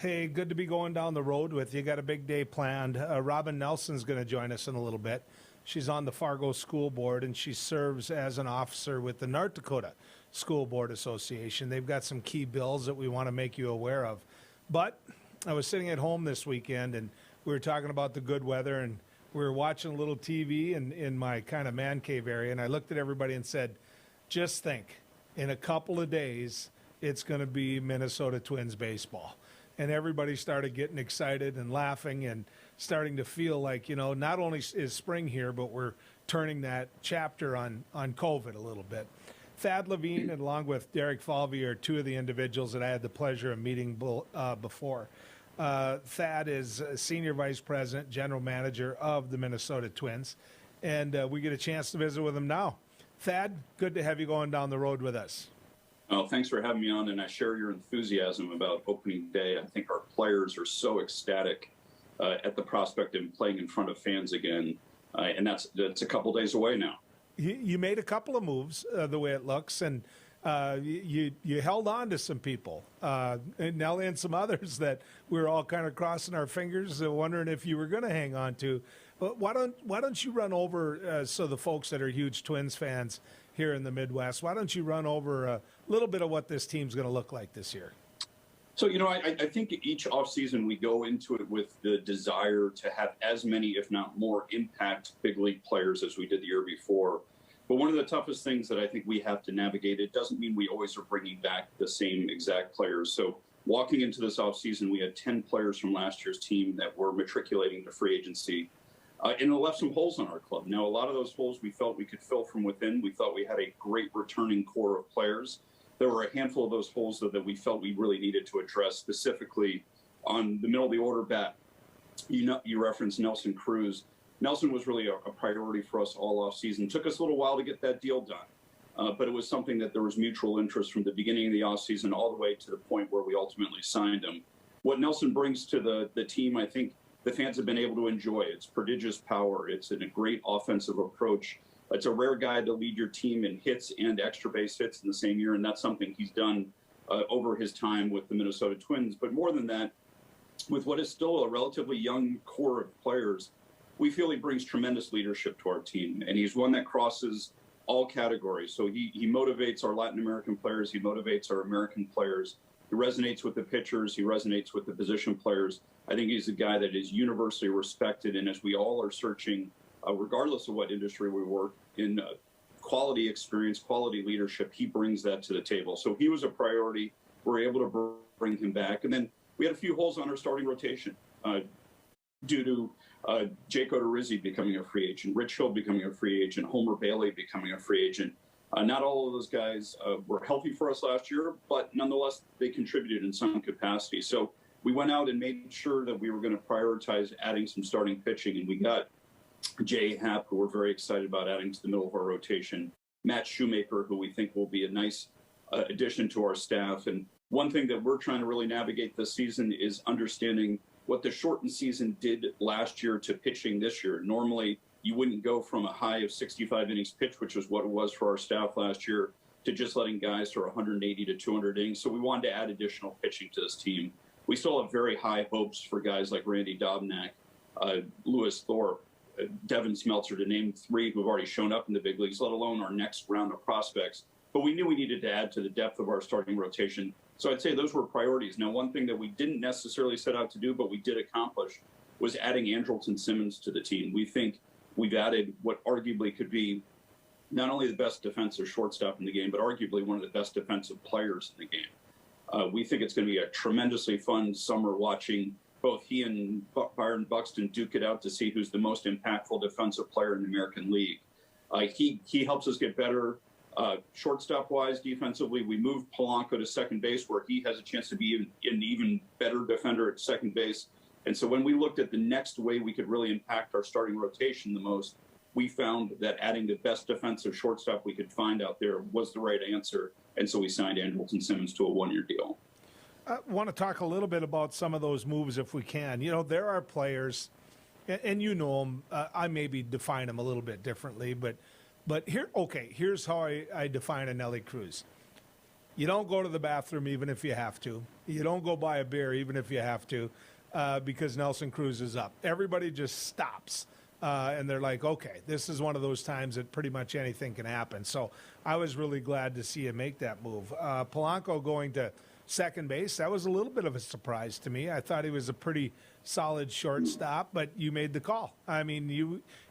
Hey, good to be going down the road with you. Got a big day planned. Robin Nelson's going to join us in a little bit. She's on the Fargo School Board, and she serves as an officer with the North Dakota School Board Association. They've got some key bills that we want to make you aware of. But I was sitting at home this weekend, and we were talking about the good weather, and we were watching a little TV in my kind of man cave area, and I looked at everybody and said, just think, in a couple of days, it's going to be Minnesota Twins baseball. And everybody started getting excited and laughing and starting to feel like, not only is spring here, but we're turning that chapter on COVID a little bit. Thad Levine, and along with Derek Falvey, are two of the individuals that I had the pleasure of meeting before. Thad is Senior Vice President, General Manager of the Minnesota Twins, and we get a chance to visit with him now. Thad, good to have you going down the road with us. Well, thanks for having me on, and I share your enthusiasm about opening day. I think our players are so ecstatic at the prospect of playing in front of fans again, and that's a couple days away now. You made a couple of moves, the way it looks, and you held on to some people, and Nelly and some others that we were all kind of crossing our fingers, wondering if you were going to hang on to. But why don't you run over, so the folks that are huge Twins fans here in the Midwest, why don't you run over a little bit of what this team's going to look like this year? So, I think each offseason we go into it with the desire to have as many, if not more, impact big league players as we did the year before. But one of the toughest things that I think we have to navigate, it doesn't mean we always are bringing back the same exact players. So walking into this offseason, we had 10 players from last year's team that were matriculating to free agency. And it left some holes in our club. Now, a lot of those holes we felt we could fill from within. We thought we had a great returning core of players. There were a handful of those holes that we felt we really needed to address, specifically on the middle of the order bat. You referenced Nelson Cruz. Nelson was really a priority for us all offseason. Took us a little while to get that deal done, but it was something that there was mutual interest from the beginning of the offseason all the way to the point where we ultimately signed him. What Nelson brings to the team, I think, the fans have been able to enjoy. It's prodigious power. It's a great offensive approach. It's a rare guy to lead your team in hits and extra base hits in the same year, and that's something he's done over his time with the Minnesota Twins. But more than that, with what is still a relatively young core of players, we feel he brings tremendous leadership to our team, and he's one that crosses all categories. So he motivates our Latin American players. He motivates our American players. He resonates with the pitchers. He resonates with the position players. I think he's a guy that is universally respected. And as we all are searching, regardless of what industry we work in, quality experience, quality leadership, he brings that to the table. So he was a priority. We're able to bring him back. And then we had a few holes on our starting rotation due to Jake Odorizzi becoming a free agent, Rich Hill becoming a free agent, Homer Bailey becoming a free agent. Not all of those guys were healthy for us last year, but nonetheless, they contributed in some capacity. So we went out and made sure that we were going to prioritize adding some starting pitching, and we got Jay Happ, who we're very excited about adding to the middle of our rotation, Matt Shoemaker, who we think will be a nice addition to our staff. And one thing that we're trying to really navigate this season is understanding what the shortened season did last year to pitching this year. Normally, you wouldn't go from a high of 65 innings pitched, which was what it was for our staff last year, to just letting guys throw 180 to 200 innings. So we wanted to add additional pitching to this team. We still have very high hopes for guys like Randy Dobnak, Lewis Thorpe, Devin Smeltzer, to name three who have already shown up in the big leagues, let alone our next round of prospects. But we knew we needed to add to the depth of our starting rotation. So I'd say those were priorities. Now, one thing that we didn't necessarily set out to do, but we did accomplish, was adding Andrelton Simmons to the team. We think we've added what arguably could be not only the best defensive shortstop in the game, but arguably one of the best defensive players in the game. We think it's going to be a tremendously fun summer watching both he and Byron Buxton duke it out to see who's the most impactful defensive player in the American League. He helps us get better shortstop-wise defensively. We moved Polanco to second base, where he has a chance to be an even better defender at second base. And so when we looked at the next way we could really impact our starting rotation the most, we found that adding the best defensive shortstop we could find out there was the right answer. And so we signed Andrelton Simmons to a one-year deal. I want to talk a little bit about some of those moves if we can. There are players, and you know them, I maybe define them a little bit differently, but here's how I define a Nelly Cruz. You don't go to the bathroom even if you have to. You don't go buy a beer even if you have to, because Nelson Cruz is up. Everybody just stops. And they're like, okay, this is one of those times that pretty much anything can happen. So I was really glad to see him make that move. Polanco going to second base, that was a little bit of a surprise to me. I thought he was a pretty solid shortstop, but you made the call. I mean,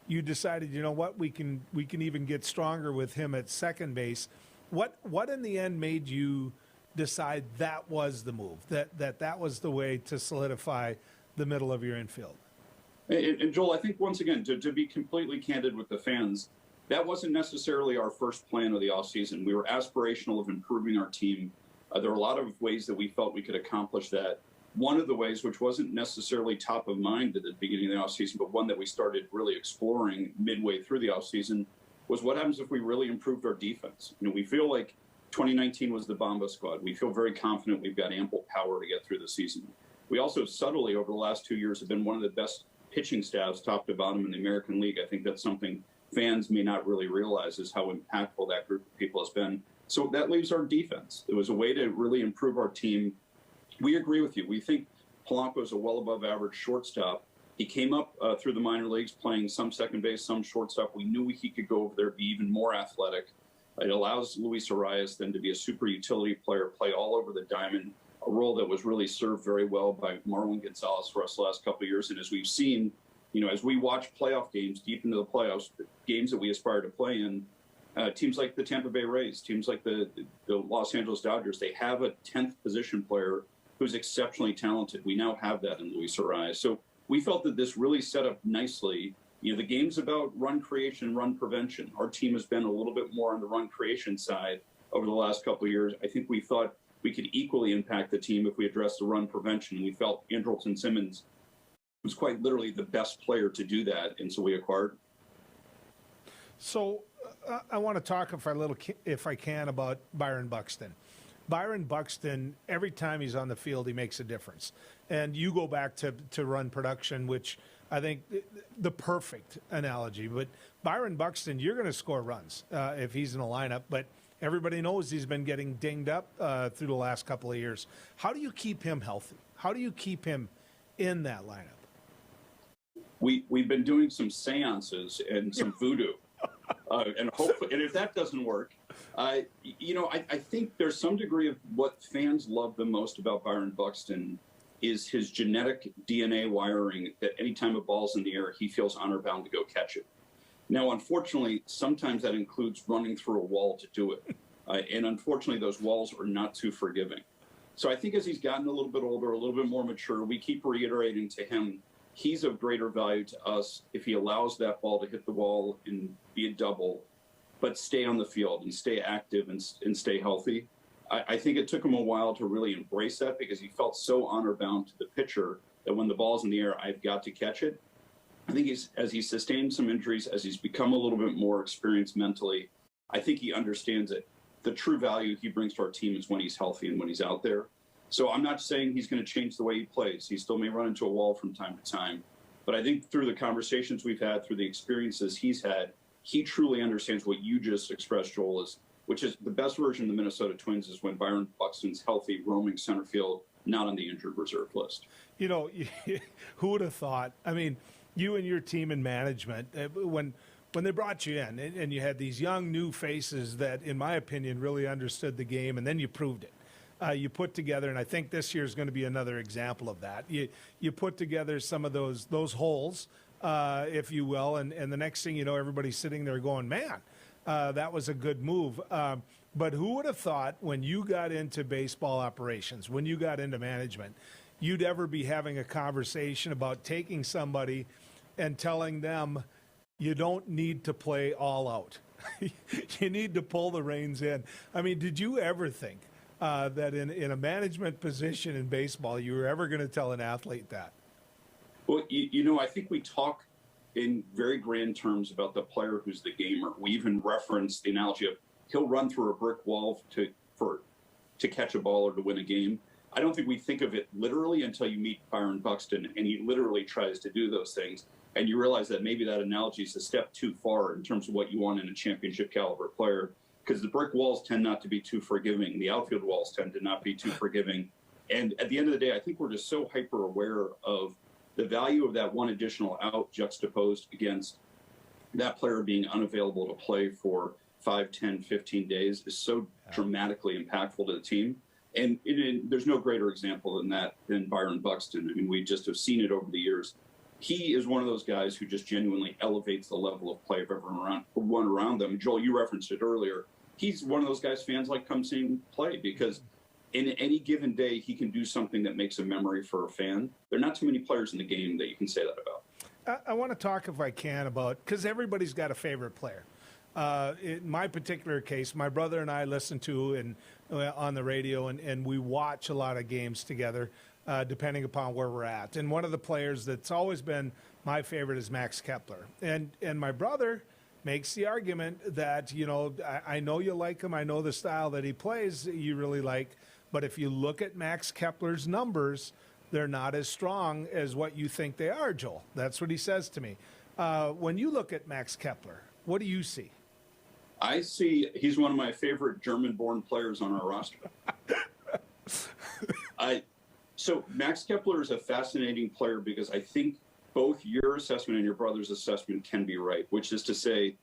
you decided, you know what, we can even get stronger with him at second base. What in the end made you decide that was the move, that was the way to solidify the middle of your infield? And Joel, I think once again, to be completely candid with the fans, that wasn't necessarily our first plan of the offseason. We were aspirational of improving our team. There were a lot of ways that we felt we could accomplish that. One of the ways, which wasn't necessarily top of mind at the beginning of the offseason, but one that we started really exploring midway through the offseason, was what happens if we really improved our defense. You know, we feel like 2019 was the Bomba squad. We feel very confident we've got ample power to get through the season. We also subtly, over the last 2 years, have been one of the best pitching staffs top to bottom in the American League. I think that's something fans may not really realize, is how impactful that group of people has been. So that leaves our defense. It was a way to really improve our team. We agree with you. We think Polanco is a well above average shortstop. He came up through the minor leagues playing some second base, some shortstop. We knew he could go over there, be even more athletic. It allows Luis Arias then to be a super utility player, play all over the diamond, a role that was really served very well by Marwin Gonzalez for us the last couple of years. And as we've seen, you know, as we watch playoff games deep into the playoffs, games that we aspire to play in, teams like the Tampa Bay Rays, teams like the Los Angeles Dodgers, they have a 10th position player who's exceptionally talented. We now have that in Luis Arias. So we felt that this really set up nicely. You know, the game's about run creation, run prevention. Our team has been a little bit more on the run creation side over the last couple of years. I think we thought we could equally impact the team if we addressed the run prevention. We felt Andrelton Simmons was quite literally the best player to do that, and so we acquired him. So I want to talk if I can, about Byron Buxton. Byron Buxton, every time he's on the field, he makes a difference. And you go back to run production, which I think the perfect analogy. But Byron Buxton, you're going to score runs if he's in a lineup. But everybody knows he's been getting dinged up through the last couple of years. How do you keep him healthy? How do you keep him in that lineup? We've been doing some seances and some voodoo. And hopefully, and if that doesn't work, you know, I think there's some degree of what fans love the most about Byron Buxton is his genetic DNA wiring that anytime a ball's in the air, he feels honor bound to go catch it. Now, unfortunately, sometimes that includes running through a wall to do it. And unfortunately, those walls are not too forgiving. So I think as he's gotten a little bit older, a little bit more mature, we keep reiterating to him, he's of greater value to us if he allows that ball to hit the wall and be a double, but stay on the field and stay active and stay healthy. I think it took him a while to really embrace that because he felt so honor bound to the pitcher that when the ball's in the air, I've got to catch it. I think as he's sustained some injuries, as he's become a little bit more experienced mentally, I think he understands that the true value he brings to our team is when he's healthy and when he's out there. So I'm not saying he's going to change the way he plays. He still may run into a wall from time to time. But I think through the conversations we've had, through the experiences he's had, he truly understands what you just expressed, Joel, which is the best version of the Minnesota Twins is when Byron Buxton's healthy, roaming center field, not on the injured reserve list. You know, who would have thought? I mean, you and your team in management, when they brought you in and you had these young new faces that, in my opinion, really understood the game, and then you proved it. You put together, and I think this year is going to be another example of that. You put together some of those holes, if you will, and the next thing you know, everybody's sitting there going, man, that was a good move. But who would have thought when you got into baseball operations, when you got into management, you'd ever be having a conversation about taking somebody and telling them you don't need to play all out. You need to pull the reins in. I mean, did you ever think that in a management position in baseball, you were ever going to tell an athlete that? Well, you know, I think we talk in very grand terms about the player who's the gamer. We even reference the analogy of he'll run through a brick wall to catch a ball or to win a game. I don't think we think of it literally until you meet Byron Buxton, and he literally tries to do those things. And you realize that maybe that analogy is a step too far in terms of what you want in a championship caliber player. because the brick walls tend not to be too forgiving. The outfield walls tend to not be too forgiving. And at the end of the day, I think we're just so hyper aware of the value of that one additional out juxtaposed against that player being unavailable to play for 5, 10, 15 days is so dramatically impactful to the team. And there's no greater example than Byron Buxton. I mean, we just have seen it over the years. He is one of those guys who just genuinely elevates the level of play of everyone around them. Joel, you referenced it earlier. He's one of those guys fans like come see him play because in any given day, he can do something that makes a memory for a fan. There are not too many players in the game that you can say that about. I want to talk, if I can, about, because everybody's got a favorite player. In my particular case, my brother and I listen to on the radio, and we watch a lot of games together, depending upon where we're at. And one of the players that's always been my favorite is Max Kepler. And my brother makes the argument that, I know you like him. I know the style that he plays you really like. But if you look at Max Kepler's numbers, they're not as strong as what you think they are, Joel. That's what he says to me. When you look at Max Kepler, what do you see? I see he's one of my favorite German-born players on our roster. So Max Kepler is a fascinating player because I think both your assessment and your brother's assessment can be right, which is to say,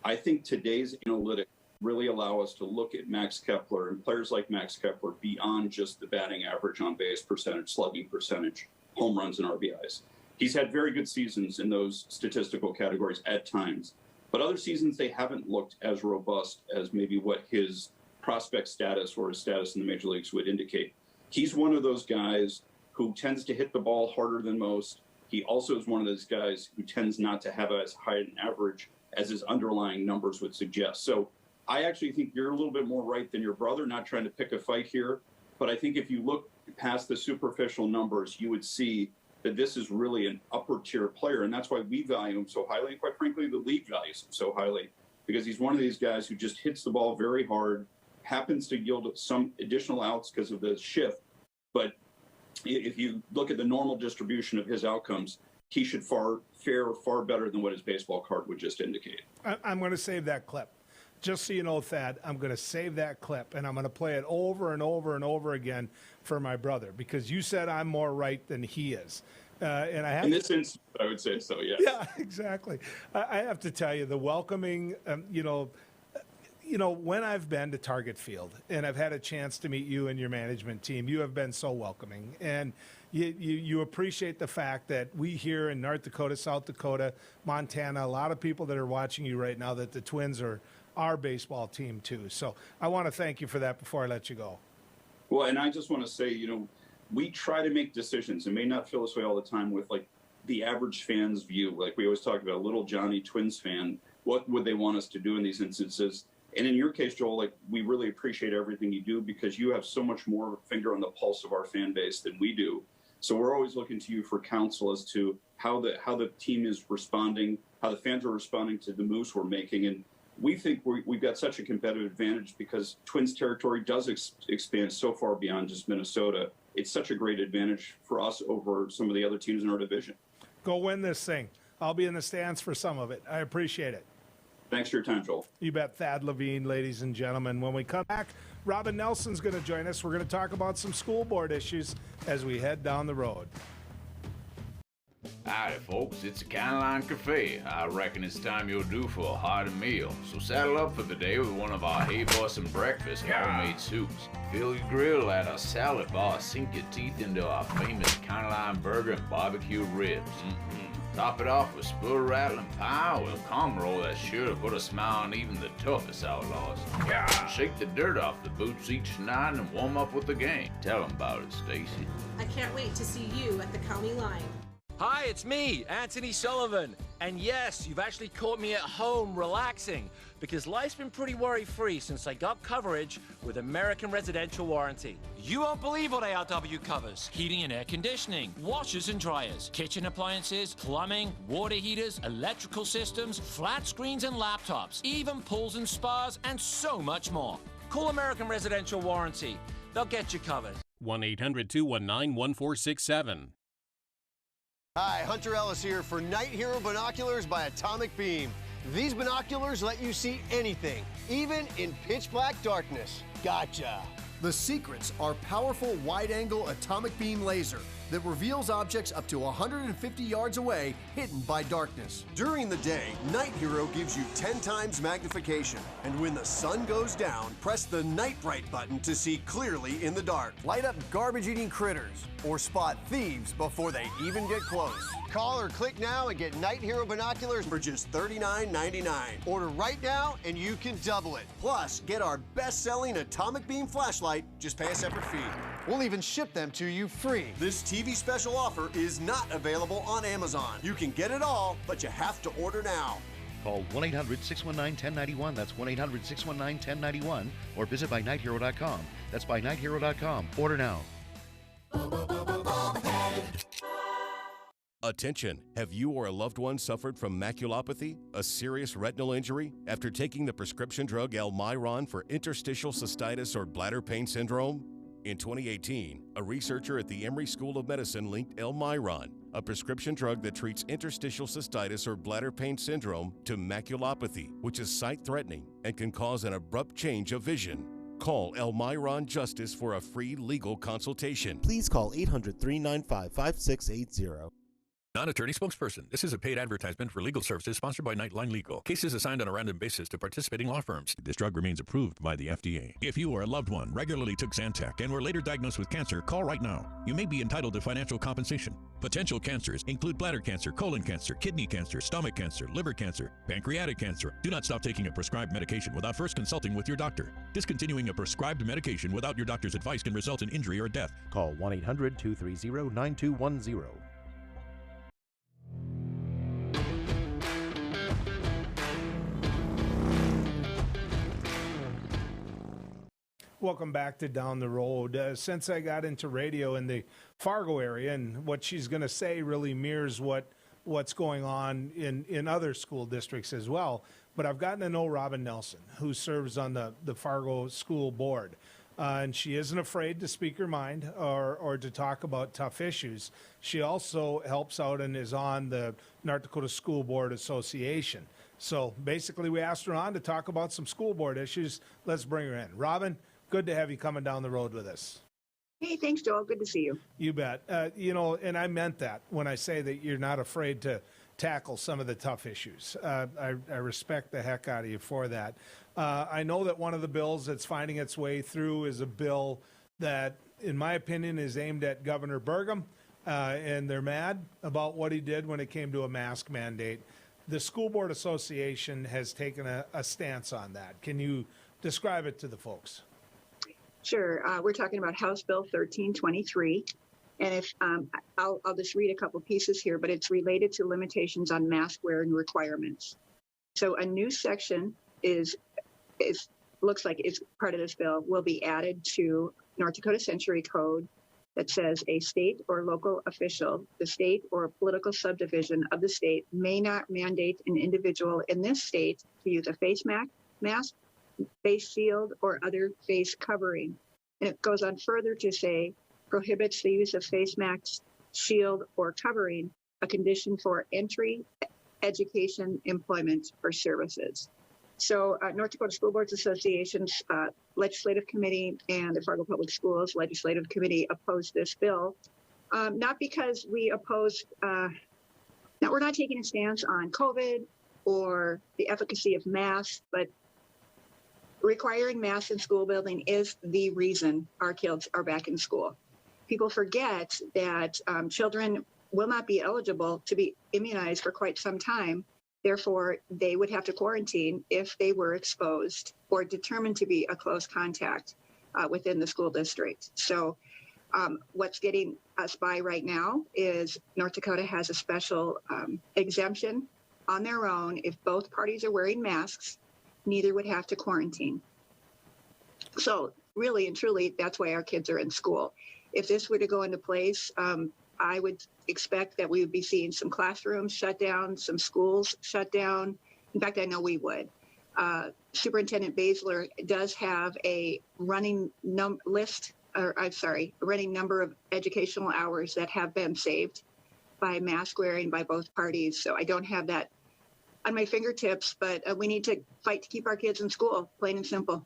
I think today's analytics really allow us to look at Max Kepler and players like Max Kepler beyond just the batting average, on base percentage, slugging percentage, home runs, and RBIs. He's had very good seasons in those statistical categories at times, but other seasons they haven't looked as robust as maybe what his prospect status or his status in the major leagues would indicate. He's one of those guys who tends to hit the ball harder than most. He also is one of those guys who tends not to have as high an average as his underlying numbers would suggest. So I actually think you're a little bit more right than your brother, not trying to pick a fight here. But I think if you look past the superficial numbers, you would see that this is really an upper tier player. And that's why we value him so highly. And quite frankly, the league values him so highly, because he's one of these guys who just hits the ball very hard, happens to yield some additional outs because of the shift. But if you look at the normal distribution of his outcomes, he should fare far better than what his baseball card would just indicate. I'm going to save that clip. Just so you know, Thad, I'm going to save that clip, and I'm going to play it over and over and over again for my brother, because you said I'm more right than he is. And I have in this instance, I would say so, yes. Yeah, exactly. I have to tell you, the welcoming, when I've been to Target Field and I've had a chance to meet you and your management team, you have been so welcoming. And you appreciate the fact that we here in North Dakota, South Dakota, Montana, a lot of people that are watching you right now, that the Twins are our baseball team too. So I want to thank you for that before I let you go. Well, and I just want to say, we try to make decisions. It may not feel this way all the time with like the average fan's view. Like we always talk about, a little Johnny Twins fan, what would they want us to do in these instances? And in your case, Joel, like we really appreciate everything you do because you have so much more finger on the pulse of our fan base than we do. So we're always looking to you for counsel as to how the team is responding, how the fans are responding to the moves we're making. And we think we've got such a competitive advantage because Twins territory does expand so far beyond just Minnesota. It's such a great advantage for us over some of the other teams in our division. Go win this thing. I'll be in the stands for some of it. I appreciate it. Thanks for your time, Joel. You bet. Thad Levine, ladies and gentlemen. When we come back, Robin Nelson's going to join us. We're going to talk about some school board issues as we head down the road. Howdy, folks. It's a Line Cafe. I reckon it's time you're due for a hearty meal. So saddle up for the day with one of our Hey Bossin' breakfast homemade soups. Fill your grill at our salad bar. Sink your teeth into our famous Line burger and barbecue ribs. Top it off with spur rattling pie with a calm roll that's sure to put a smile on even the toughest outlaws. Shake the dirt off the boots each night and warm up with the game. Tell them about it, Stacy. I can't wait to see you at the county line. Hi, it's me, Anthony Sullivan. And yes, you've actually caught me at home relaxing because life's been pretty worry-free since I got coverage with American Residential Warranty. You won't believe what ARW covers. Heating and air conditioning, washers and dryers, kitchen appliances, plumbing, water heaters, electrical systems, flat screens and laptops, even pools and spas, and so much more. Call American Residential Warranty. They'll get you covered. 1-800-219-1467. Hi, Hunter Ellis here for Night Hero Binoculars by Atomic Beam. These binoculars let you see anything, even in pitch black darkness. Gotcha. The secrets are powerful wide-angle atomic beam laser that reveals objects up to 150 yards away, hidden by darkness. During the day, Night Hero gives you 10 times magnification. And when the sun goes down, press the Night Bright button to see clearly in the dark. Light up garbage-eating critters or spot thieves before they even get close. Call or click now and get Night Hero binoculars For just $39.99. Order right now and you can double it. Plus, get our best-selling atomic beam flashlight. Just pay a separate fee. We'll even ship them to you free. This TV special offer is not available on Amazon. You can get it all, but you have to order now. Call 1-800-619-1091. That's 1-800-619-1091. Or visit bynighthero.com. That's bynighthero.com. Order now. Attention, have you or a loved one suffered from maculopathy, a serious retinal injury, after taking the prescription drug Almiron for interstitial cystitis or bladder pain syndrome? In 2018, a researcher at the Emory School of Medicine linked Almiron, a prescription drug that treats interstitial cystitis or bladder pain syndrome, to maculopathy, which is sight-threatening and can cause an abrupt change of vision. Call Almiron Justice for a free legal consultation. Please call 800-395-5680. Non-attorney spokesperson. This is a paid advertisement for legal services sponsored by Nightline Legal. Cases assigned on a random basis to participating law firms. This drug remains approved by the FDA. If you or a loved one regularly took Zantac and were later diagnosed with cancer, call right now. You may be entitled to financial compensation. Potential cancers include bladder cancer, colon cancer, kidney cancer, stomach cancer, liver cancer, pancreatic cancer. Do not stop taking a prescribed medication without first consulting with your doctor. Discontinuing a prescribed medication without your doctor's advice can result in injury or death. Call 1-800-230-9210. Welcome back to Down the Road. Since I got into radio in the Fargo area, and what she's going to say really mirrors what's going on in other school districts as well. But I've gotten to know Robin Nelson, who serves on the Fargo School Board. And she isn't afraid to speak her mind or to talk about tough issues. She also helps out and is on the North Dakota School Board Association. So basically, we asked her on to talk about some school board issues. Let's bring her in. Robin, good to have you coming down the road with us. Hey, thanks, Joel. Good to see you. You bet. And I meant that when I say that you're not afraid to tackle some of the tough issues. I respect the heck out of you for that. I know that one of the bills that's finding its way through is a bill that, in my opinion, is aimed at Governor Burgum, and they're mad about what he did when it came to a mask mandate. The School Board Association has taken a stance on that. Can you describe it to the folks? Sure. We're talking about House Bill 1323. And if I'll just read a couple pieces here, but it's related to limitations on mask wearing requirements. So a new section looks like it's part of this bill, will be added to North Dakota Century Code that says a state or local official, the state or a political subdivision of the state may not mandate an individual in this state to use a face mask, face shield, or other face covering. And it goes on further to say, prohibits the use of face masks, shield, or covering, a condition for entry, education, employment, or services. So North Dakota School Boards Association's Legislative Committee and the Fargo Public Schools Legislative Committee opposed this bill, not because we oppose, now we're not taking a stance on COVID or the efficacy of masks, but requiring masks in school building is the reason our kids are back in school. People forget that children will not be eligible to be immunized for quite some time. Therefore, they would have to quarantine if they were exposed or determined to be a close contact within the school district. So what's getting us by right now is North Dakota has a special exemption on their own. If both parties are wearing masks, neither would have to quarantine. So really and truly, that's why our kids are in school. If this were to go into place, I would expect that we would be seeing some classrooms shut down, some schools shut down. In fact, I know we would. Superintendent Basler does have a running number of educational hours that have been saved by mask wearing by both parties. So I don't have that on my fingertips, but we need to fight to keep our kids in school, plain and simple.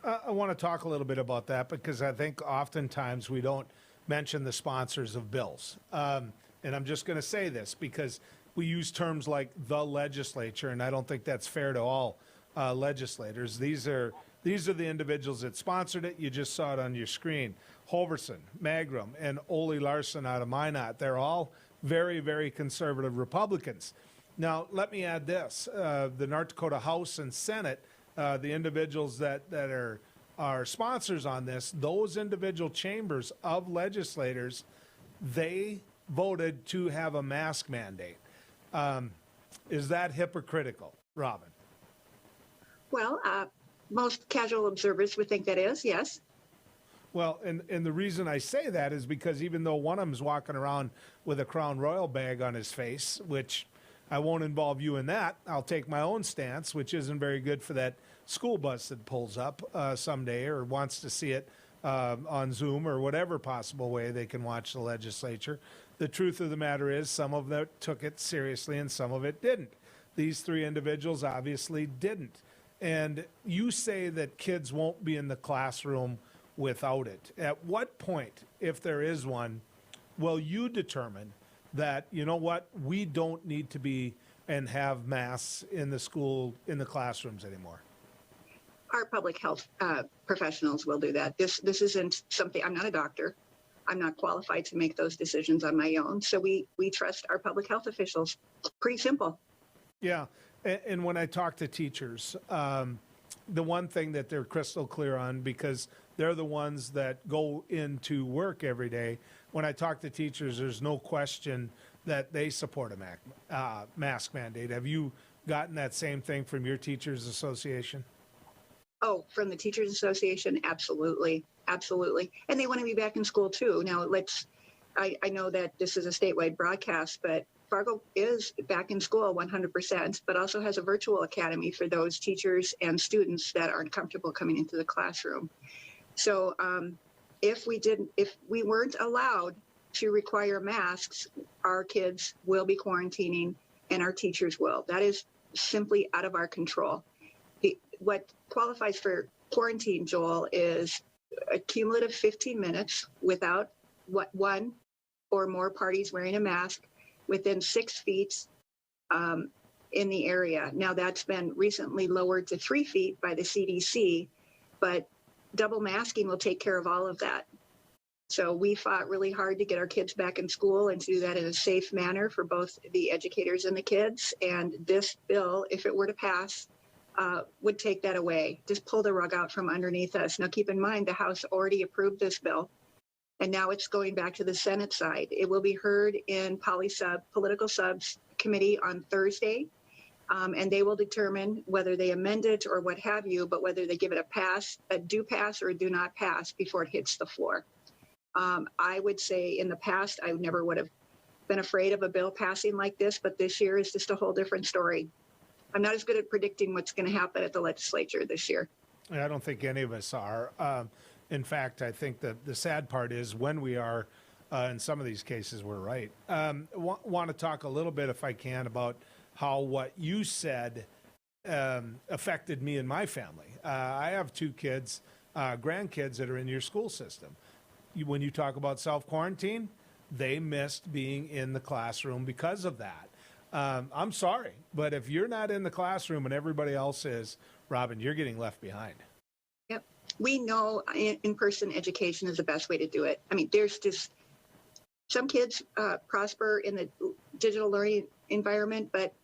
I want to talk a little bit about that because I think oftentimes we don't mention the sponsors of bills. And I'm just going to say this because we use terms like the legislature, and I don't think that's fair to all legislators. These are the individuals that sponsored it. You just saw it on your screen. Hoverson, Magrum, and Ole Larson out of Minot. They're all very, very conservative Republicans. Now, let me add this. The North Dakota House and Senate, the individuals that are sponsors on this, those individual chambers of legislators, they voted to have a mask mandate. Is that hypocritical, Robin? Well, most casual observers would think that is, yes. Well, and the reason I say that is because even though one of them's walking around with a Crown Royal bag on his face, which I won't involve you in that, I'll take my own stance, which isn't very good for that school bus that pulls up someday or wants to see it on Zoom or whatever possible way they can watch the legislature. The truth of the matter is some of them took it seriously and some of it didn't. These three individuals obviously didn't. And you say that kids won't be in the classroom without it. At what point, if there is one, will you determine that, you know what, we don't need to be and have masks in the school, in the classrooms anymore? Our public health professionals will do that. This isn't something, I'm not a doctor. I'm not qualified to make those decisions on my own. So we trust our public health officials. Pretty simple. Yeah. And when I talk to teachers, the one thing that they're crystal clear on, because they're the ones that go into work every day, when I talk to teachers, there's no question that they support a mask mandate. Have you gotten that same thing from your teachers association? Oh, from the Teachers Association? Absolutely. Absolutely. And they want to be back in school too. Now, I know that this is a statewide broadcast, but Fargo is back in school 100%, but also has a virtual academy for those teachers and students that aren't comfortable coming into the classroom. So if we weren't allowed to require masks, our kids will be quarantining and our teachers will. That is simply out of our control. What qualifies for quarantine, Joel, is a cumulative 15 minutes without one or more parties wearing a mask within 6 feet in the area. Now, that's been recently lowered to 3 feet by the CDC, but double masking will take care of all of that. So we fought really hard to get our kids back in school and to do that in a safe manner for both the educators and the kids. And this bill, if it were to pass, would take that away, just pull the rug out from underneath us. Now, keep in mind, the House already approved this bill, and now it's going back to the Senate side. It will be heard in political subs committee on Thursday, and they will determine whether they amend it or what have you, but whether they give it a do pass or a do not pass before it hits the floor. I would say in the past, I never would have been afraid of a bill passing like this, but this year is just a whole different story. I'm not as good at predicting what's going to happen at the legislature this year. I don't think any of us are. In fact, I think that the sad part is when we are, in some of these cases, we're right. Want to talk a little bit, if I can, about how what you said affected me and my family. I have 2 kids, grandkids that are in your school system. When you talk about self-quarantine, they missed being in the classroom because of that. I'm sorry, but if you're not in the classroom and everybody else is, Robin, you're getting left behind. Yep. We know in-person education is the best way to do it. I mean, there's just some kids prosper in the digital learning environment, but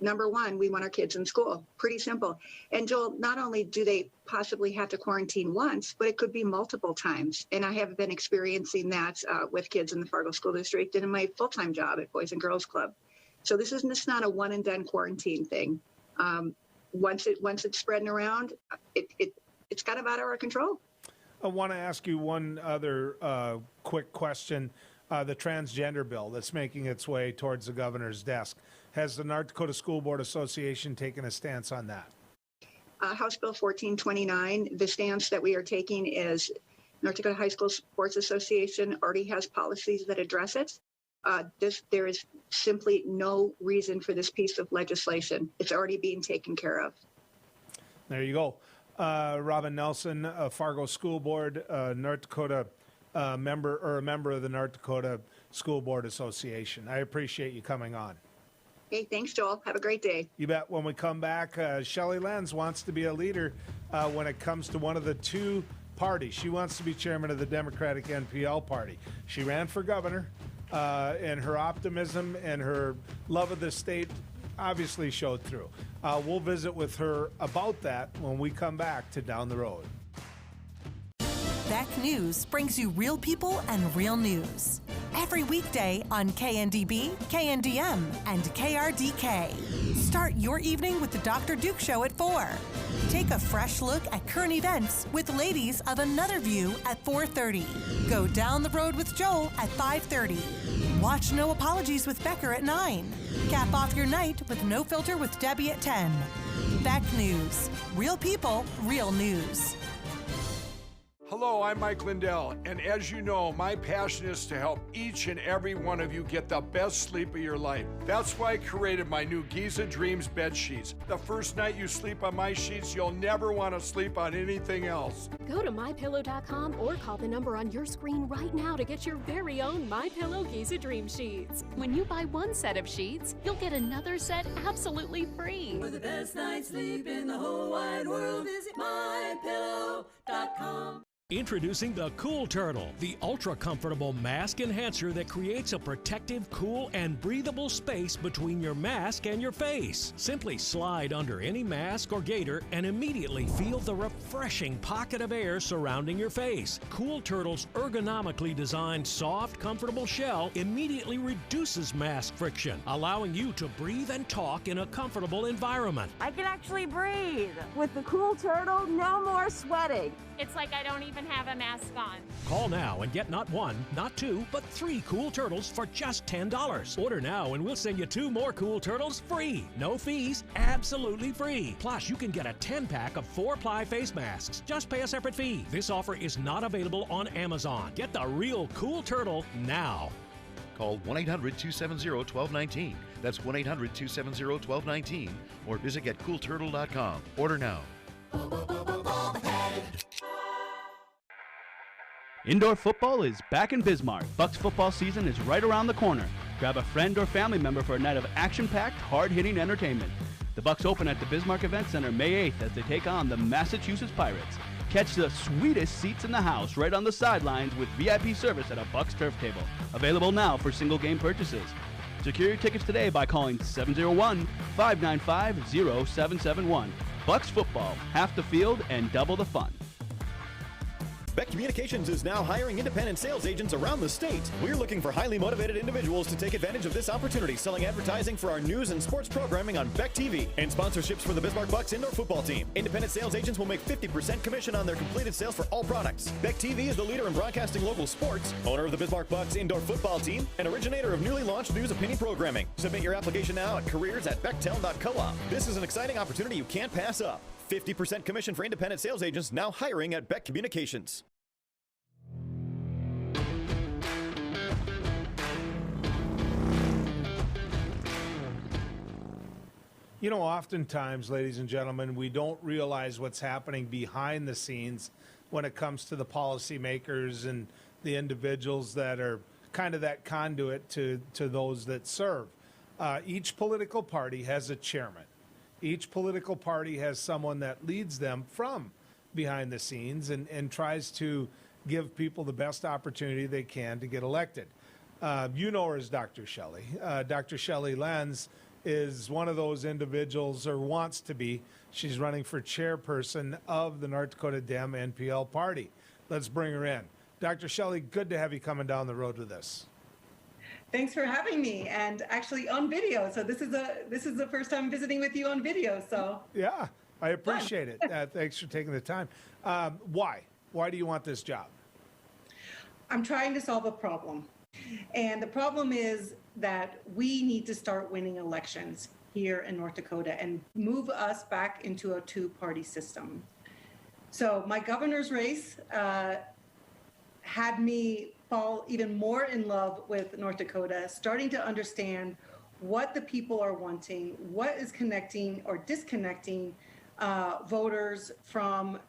number one, we want our kids in school. Pretty simple. And Joel, not only do they possibly have to quarantine once, but it could be multiple times. And I have been experiencing that with kids in the Fargo School District and in my full-time job at Boys and Girls Club. So this is just not a one and done quarantine thing. Once it's spreading around, it's kind of out of our control. I want to ask you one other quick question. The transgender bill that's making its way towards the governor's desk. Has the North Dakota School Board Association taken a stance on that? House Bill 1429, the stance that we are taking is North Dakota High School Sports Association already has policies that address it. There is simply no reason for this piece of legislation. It's already being taken care of. There you go. Robin Nelson, Fargo School Board, North Dakota member or a member of the North Dakota School Board Association. I appreciate you coming on. Hey, thanks, Joel. Have a great day. You bet. When we come back, Shelley Lenz wants to be a leader when it comes to one of the two parties. She wants to be chairman of the Democratic NPL party. She ran for governor, and her optimism and her love of the state obviously showed through. We'll visit with her about that when we come back to Down the Road. Beck News brings you real people and real news. Every weekday on KNDB, KNDM, and KRDK. Start your evening with the Dr. Duke Show at 4. Take a fresh look at current events with Ladies of Another View at 4:30. Go Down the Road with Joel at 5:30. Watch No Apologies with Becker at 9. Cap off your night with No Filter with Debbie at 10. Beck News. Real people, real news. Hello, I'm Mike Lindell, and as you know, my passion is to help each and every one of you get the best sleep of your life. That's why I created my new Giza Dreams bed sheets. The first night you sleep on my sheets, you'll never want to sleep on anything else. Go to MyPillow.com or call the number on your screen right now to get your very own MyPillow Giza Dream Sheets. When you buy one set of sheets, you'll get another set absolutely free. For the best night's sleep in the whole wide world, visit MyPillow.com. Introducing the Cool Turtle, the ultra-comfortable mask enhancer that creates a protective, cool, and breathable space between your mask and your face. Simply slide under any mask or gaiter and immediately feel the refreshing pocket of air surrounding your face. Cool Turtle's ergonomically designed, soft, comfortable shell immediately reduces mask friction, allowing you to breathe and talk in a comfortable environment. I can actually breathe. With the Cool Turtle, no more sweating. It's like I don't even have a mask on. Call now and get not one, not two, but 3 Cool Turtles for just $10. Order now and we'll send you 2 more Cool Turtles free. No fees, absolutely free. Plus, you can get a 10-pack of 4-ply face masks. Just pay a separate fee. This offer is not available on Amazon. Get the real Cool Turtle now. Call 1-800-270-1219. That's 1-800-270-1219. Or visit getcoolturtle.com. Order now. Indoor football is back in Bismarck. Bucks football season is right around the corner. Grab a friend or family member for a night of action-packed, hard-hitting entertainment. The Bucks open at the Bismarck Event Center May 8th as they take on the Massachusetts Pirates. Catch the sweetest seats in the house right on the sidelines with VIP service at a Bucks turf table. Available now for single game purchases. Secure your tickets today by calling 701-595-0771. Bucks football, half the field and double the fun. Beck Communications is now hiring independent sales agents around the state. We're looking for highly motivated individuals to take advantage of this opportunity, selling advertising for our news and sports programming on Beck TV and sponsorships for the Bismarck Bucks indoor football team. Independent sales agents will make 50% commission on their completed sales for all products. Beck TV is the leader in broadcasting local sports, owner of the Bismarck Bucks indoor football team, and originator of newly launched news opinion programming. Submit your application now at careers@becktel.coop. This is an exciting opportunity you can't pass up. 50% commission for independent sales agents now hiring at Beck Communications. You know, oftentimes, ladies and gentlemen, we don't realize what's happening behind the scenes when it comes to the policymakers and the individuals that are kind of that conduit to those that serve. Each political party has a chairman. Each political party has someone that leads them from behind the scenes and tries to give people the best opportunity they can to get elected. You know her as Dr. Shelley. Dr. Shelley Lenz is one of those individuals, or wants to be. She's running for chairperson of the North Dakota DEM-NPL party. Let's bring her in. Dr. Shelley, good to have you coming down the road with us. Thanks for having me, and actually on video. So this is the first time visiting with you on video. So yeah, I appreciate it. Thanks for taking the time. Why do you want this job? I'm trying to solve a problem, and the problem is that we need to start winning elections here in North Dakota and move us back into a two-party system. So my governor's race had me fall even more in love with North Dakota, starting to understand what the people are wanting, what is connecting or disconnecting voters from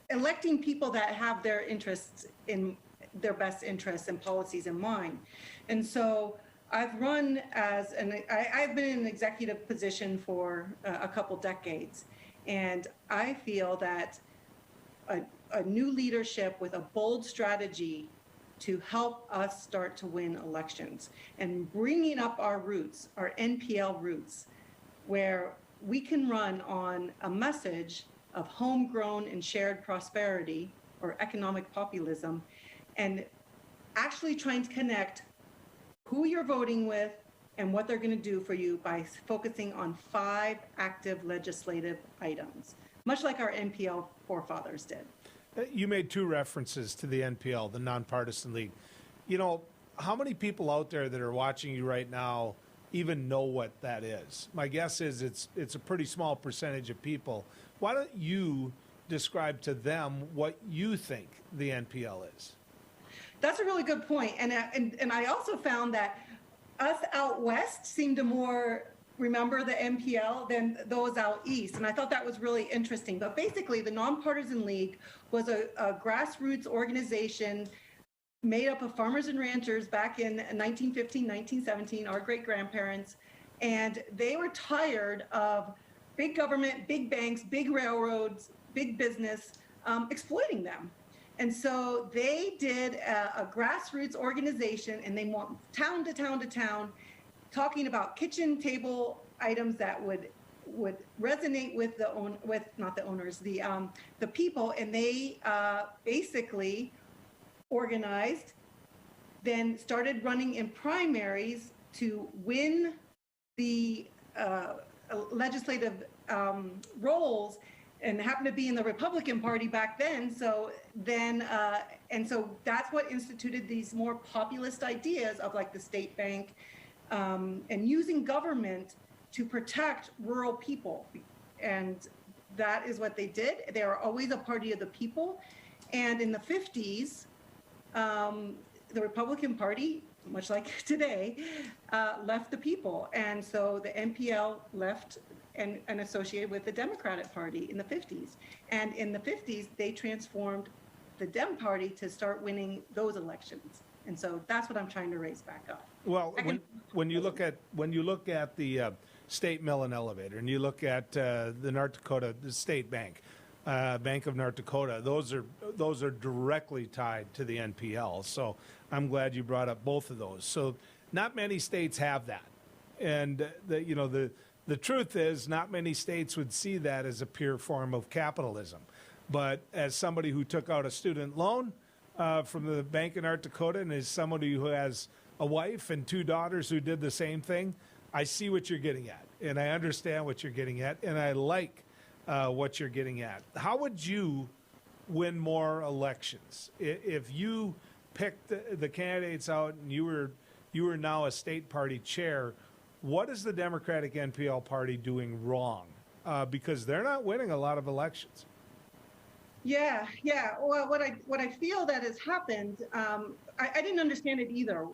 electing people that have their interests in their best interests and policies in mind. And so I've run I've been in an executive position for a couple decades, and I feel that a new leadership with a bold strategy to help us start to win elections and bringing up our roots, our NPL roots, where we can run on a message of homegrown and shared prosperity or economic populism, and actually trying to connect who you're voting with and what they're going to do for you by focusing on 5 active legislative items, much like our NPL forefathers did. You made 2 references to the NPL, the Nonpartisan League. You know, how many people out there that are watching you right now even know what that is? My guess is it's a pretty small percentage of people. Why don't you describe to them what you think the NPL is? That's a really good point. And I also found that us out west seem to more remember the NPL than those out east. And I thought that was really interesting. But basically, the Nonpartisan League was a grassroots organization made up of farmers and ranchers back in 1915, 1917, our great-grandparents. And they were tired of big government, big banks, big railroads, big business exploiting them. And so they did a grassroots organization, and they went town to town to town, talking about kitchen table items that would resonate with the people. And they basically organized, then started running in primaries to win the legislative roles, and happened to be in the Republican Party back then. So that's what instituted these more populist ideas of like the state bank, and using government to protect rural people. And that is what they did. They are always a party of the people. And in the 50s, the Republican Party, much like today, left the people. And so the NPL left and associated with the Democratic Party in the 50s. And in the 50s, they transformed the Dem Party to start winning those elections. And so that's what I'm trying to raise back up. Well, when you look at the state mill and elevator, and you look at the North Dakota, the state bank, Bank of North Dakota, those are directly tied to the NPL. So I'm glad you brought up both of those. So not many states have that, and the truth is, not many states would see that as a pure form of capitalism. But as somebody who took out a student loan from the Bank of North Dakota, and as somebody who has a wife and 2 daughters who did the same thing, I see what you're getting at, and I understand what you're getting at, and I like what you're getting at. How would you win more elections if you picked the candidates out and you were now a state party chair? What is the Democratic NPL party doing wrong? Because they're not winning a lot of elections. Yeah. Well, what I feel that has happened, I didn't understand it either,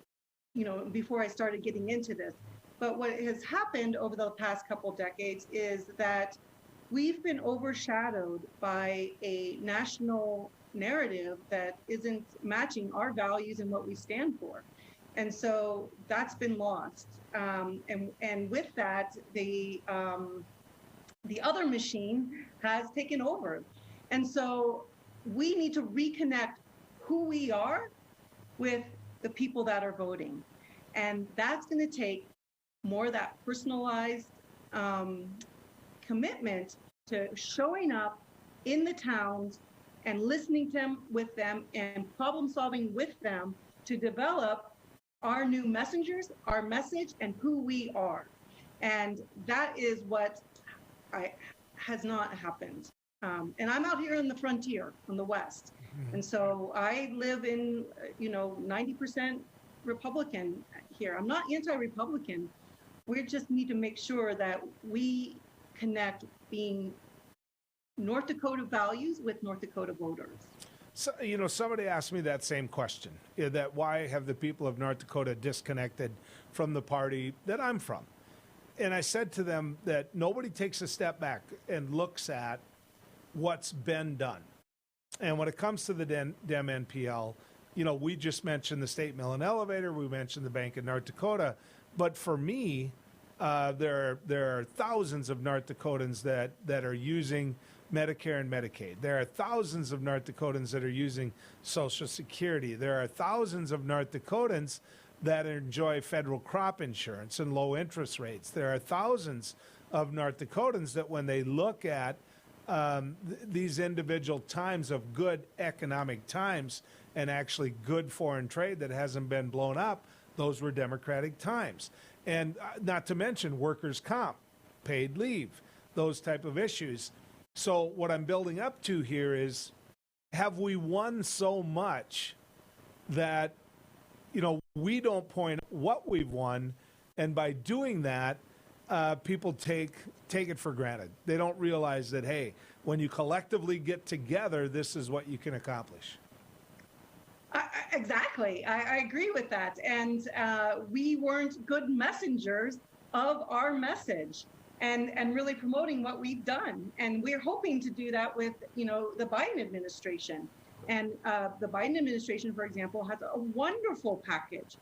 before I started getting into this. But what has happened over the past couple decades is that we've been overshadowed by a national narrative that isn't matching our values and what we stand for. And so that's been lost. And with that, the other machine has taken over. And so we need to reconnect who we are with the people that are voting. And that's going to take more of that personalized commitment to showing up in the towns and listening to them, with them, and problem solving with them to develop our new messengers, our message, and who we are. And that is what has not happened. And I'm out here in the frontier, on the West. And so I live in, 90% Republican here. I'm not anti-Republican. We just need to make sure that we connect being North Dakota values with North Dakota voters. So, somebody asked me that same question, that why have the people of North Dakota disconnected from the party that I'm from? And I said to them that nobody takes a step back and looks at what's been done. And when it comes to the DEM-NPL, we just mentioned the state mill and elevator, we mentioned the bank in North Dakota, but for me, there are thousands of North Dakotans that are using Medicare and Medicaid. There are thousands of North Dakotans that are using Social Security. There are thousands of North Dakotans that enjoy federal crop insurance and low interest rates. There are thousands of North Dakotans that when they look at these individual times of good economic times and actually good foreign trade that hasn't been blown up, those were Democratic times. And not to mention workers' comp, paid leave, those type of issues. So what I'm building up to here is, have we won so much that, we don't point out what we've won, and by doing that, people take it for granted. They don't realize that, hey, when you collectively get together, this is what you can accomplish. Exactly. I agree with that. And we weren't good messengers of our message and really promoting what we've done. And we're hoping to do that with, the Biden administration. And the Biden administration, for example, has a wonderful package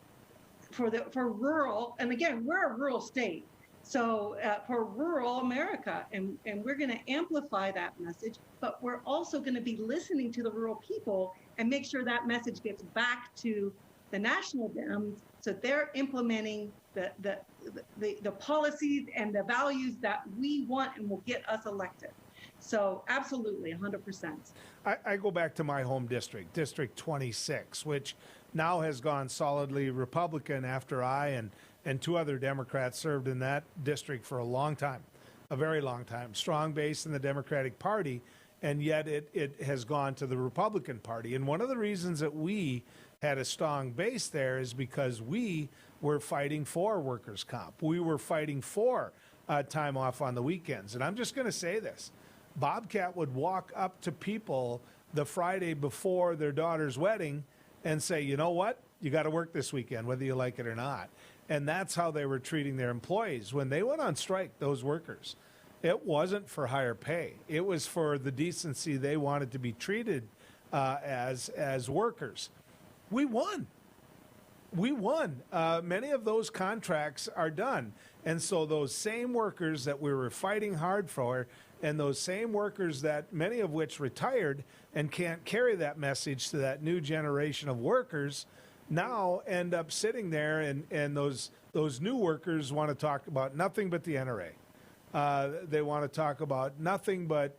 for rural. And again, we're a rural state. So for rural America, and we're going to amplify that message, but we're also going to be listening to the rural people and make sure that message gets back to the national Dems so they're implementing the policies and the values that we want and will get us elected. So absolutely, 100%. I go back to my home district, District 26, which now has gone solidly Republican after I and two other Democrats served in that district for a long time, a very long time. Strong base in the Democratic Party, and yet it has gone to the Republican Party. And one of the reasons that we had a strong base there is because we were fighting for workers' comp. We were fighting for time off on the weekends. And I'm just going to say this. Bobcat would walk up to people the Friday before their daughter's wedding and say, you know what? You got to work this weekend, whether you like it or not. And that's how they were treating their employees. When they went on strike, those workers, it wasn't for higher pay. It was for the decency they wanted to be treated as workers. We won. We won. Many of those contracts are done. And so those same workers that we were fighting hard for, and those same workers that many of which retired and can't carry that message to that new generation of workers, now end up sitting there, and those new workers want to talk about nothing but the NRA. They want to talk about nothing but,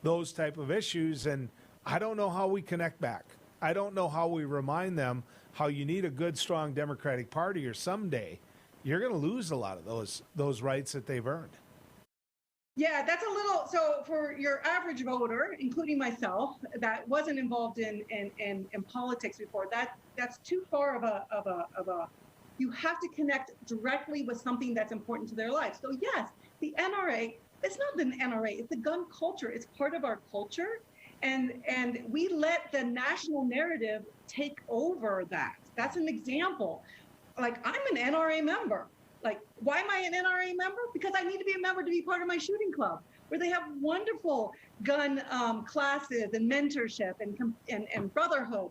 those type of issues. And I don't know how we connect back. I don't know how we remind them how you need a good, strong Democratic Party, or someday you're going to lose a lot of those rights that they've earned. Yeah, that's a little, so for your average voter, including myself, that wasn't involved in politics before, that's too far of a, you have to connect directly with something that's important to their life. So yes, the NRA, it's not the NRA, it's the gun culture. It's part of our culture. And we let the national narrative take over that. That's an example. Like, I'm an NRA member. Like, why am I an NRA member? Because I need to be a member to be part of my shooting club, where they have wonderful gun classes and mentorship and brotherhood.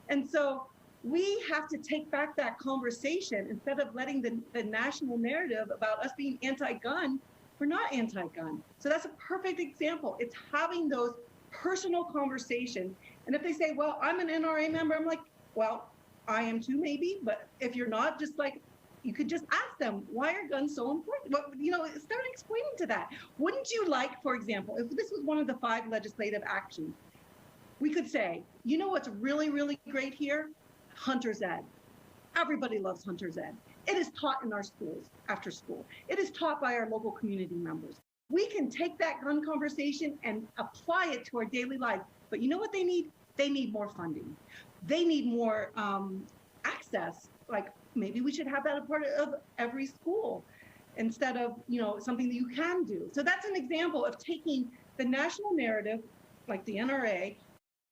And so we have to take back that conversation instead of letting the national narrative about us being anti-gun. We're not anti-gun. So that's a perfect example. It's having those personal conversations. And if they say, well, I'm an NRA member, I'm like, well, I am too, maybe. But if you're not, just like, you could just ask them, why are guns so important? Well, start explaining to that. Wouldn't you like, for example, if this was one of the 5 legislative actions, we could say, you know what's really, really great here? Hunter's Ed. Everybody loves Hunter's Ed. It is taught in our schools after school. It is taught by our local community members. We can take that gun conversation and apply it to our daily life. But you know what they need? They need more funding. They need more access. Like, maybe we should have that a part of every school instead of, something that you can do. So that's an example of taking the national narrative, like the NRA,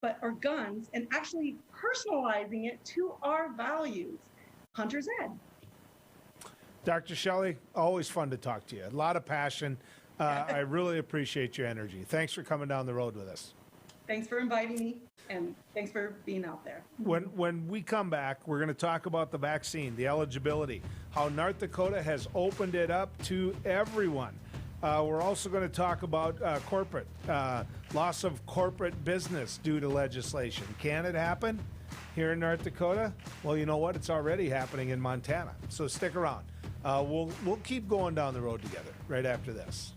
or guns, and actually personalizing it to our values. Hunter's Ed. Dr. Shelley, always fun to talk to you. A lot of passion. I really appreciate your energy. Thanks for coming down the road with us. Thanks for inviting me, and thanks for being out there. When we come back, we're going to talk about the vaccine, the eligibility, how North Dakota has opened it up to everyone. We're also going to talk about corporate, loss of corporate business due to legislation. Can it happen here in North Dakota? Well, you know what? It's already happening in Montana. So stick around. We'll keep going down the road together right after this.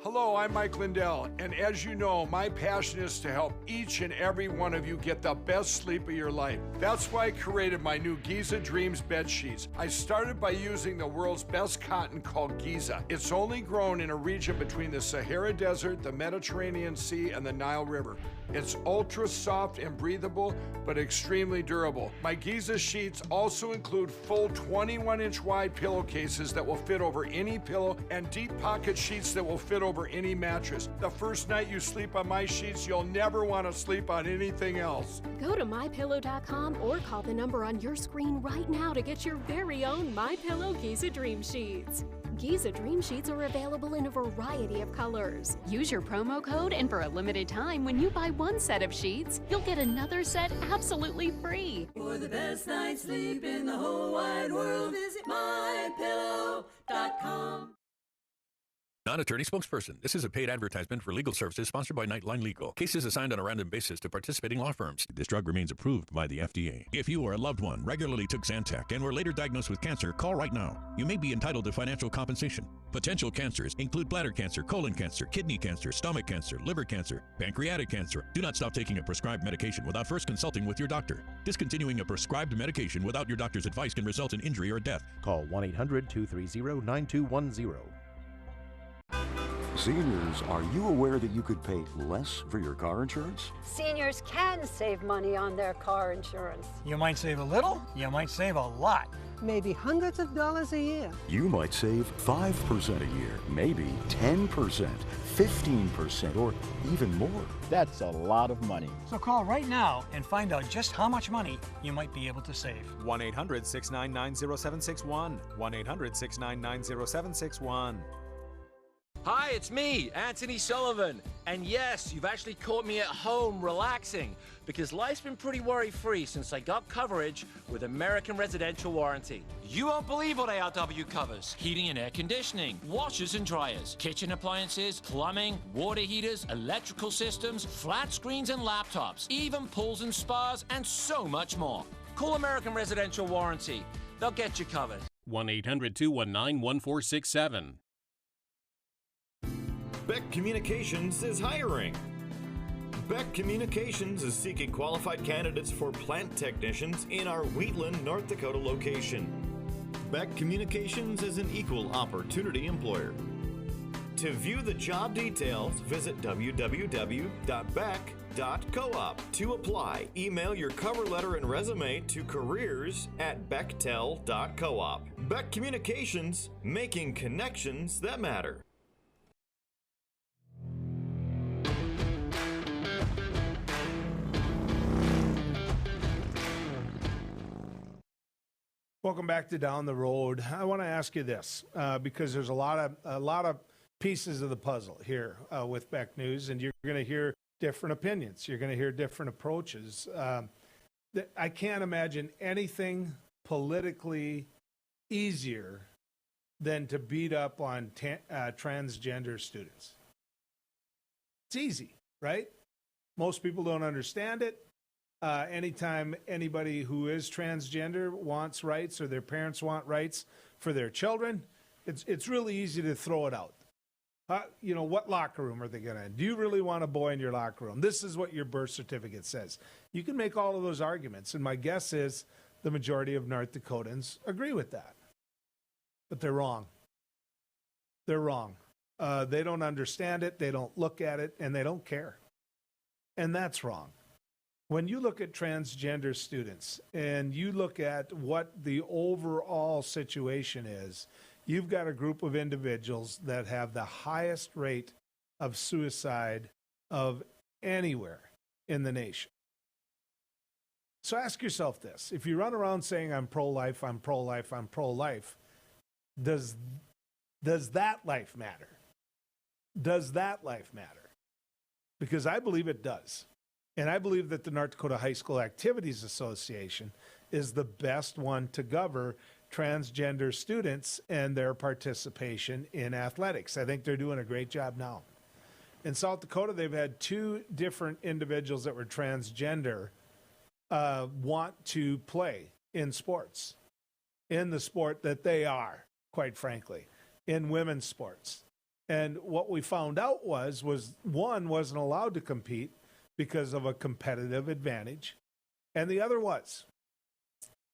Hello, I'm Mike Lindell, and as you know, my passion is to help each and every one of you get the best sleep of your life. That's why I created my new Giza Dreams bed sheets. I started by using the world's best cotton called Giza. It's only grown in a region between the Sahara Desert, the Mediterranean Sea, and the Nile River. It's ultra soft and breathable, but extremely durable. My Giza sheets also include full 21-inch wide pillowcases that will fit over any pillow and deep pocket sheets that will fit over any mattress. The first night you sleep on my sheets, you'll never want to sleep on anything else. Go to mypillow.com or call the number on your screen right now to get your very own MyPillow Giza Dream Sheets. Giza Dream Sheets are available in a variety of colors. Use your promo code, and for a limited time, when you buy one set of sheets, you'll get another set absolutely free. For the best night's sleep in the whole wide world, visit mypillow.com. Non-attorney spokesperson. This is a paid advertisement for legal services sponsored by Nightline Legal. Cases assigned on a random basis to participating law firms. This drug remains approved by the FDA. If you or a loved one regularly took Zantac and were later diagnosed with cancer, call right now. You may be entitled to financial compensation. Potential cancers include bladder cancer, colon cancer, kidney cancer, stomach cancer, liver cancer, pancreatic cancer. Do not stop taking a prescribed medication without first consulting with your doctor. Discontinuing a prescribed medication without your doctor's advice can result in injury or death. Call 1-800-230-9210. Seniors, are you aware that you could pay less for your car insurance? Seniors can save money on their car insurance. You might save a little, you might save a lot. Maybe hundreds of dollars a year. You might save 5% a year, maybe 10%, 15%, or even more. That's a lot of money. So call right now and find out just how much money you might be able to save. 1-800-699-0761. 1-800-699-0761. Hi, it's me, Anthony Sullivan. And yes, you've actually caught me at home relaxing because life's been pretty worry-free since I got coverage with American Residential Warranty. You won't believe what ARW covers. Heating and air conditioning, washers and dryers, kitchen appliances, plumbing, water heaters, electrical systems, flat screens and laptops, even pools and spas, and so much more. Call American Residential Warranty. They'll get you covered. 1-800-219-1467. Beck Communications is hiring. Beck Communications is seeking qualified candidates for plant technicians in our Wheatland, North Dakota location. Beck Communications is an equal opportunity employer. To view the job details, visit www.beck.coop. To apply, email your cover letter and resume to careers@bechtel.coop. Beck Communications, making connections that matter. Welcome back to Down the Road. I want to ask you this because there's a lot of pieces of the puzzle here with Beck News, and you're going to hear different opinions. You're going to hear different approaches. I can't imagine anything politically easier than to beat up on transgender students. It's easy, right? Most people don't understand it. Anytime anybody who is transgender wants rights or their parents want rights for their children, it's really easy to throw it out. What locker room are they going to? Do you really want a boy in your locker room? This is what your birth certificate says. You can make all of those arguments, and my guess is the majority of North Dakotans agree with that. But they're wrong. They're wrong. They don't understand it, they don't look at it, and they don't care. And that's wrong. When you look at transgender students and you look at what the overall situation is, you've got a group of individuals that have the highest rate of suicide of anywhere in the nation. So ask yourself this. If you run around saying, I'm pro-life, I'm pro-life, I'm pro-life, does that life matter? Does that life matter? Because I believe it does. And I believe that the North Dakota High School Activities Association is the best one to govern transgender students and their participation in athletics. I think they're doing a great job now. In South Dakota, they've had 2 different individuals that were transgender want to play in sports, in the sport that they are, quite frankly, in women's sports. And what we found out was one wasn't allowed to compete because of a competitive advantage, and the other was.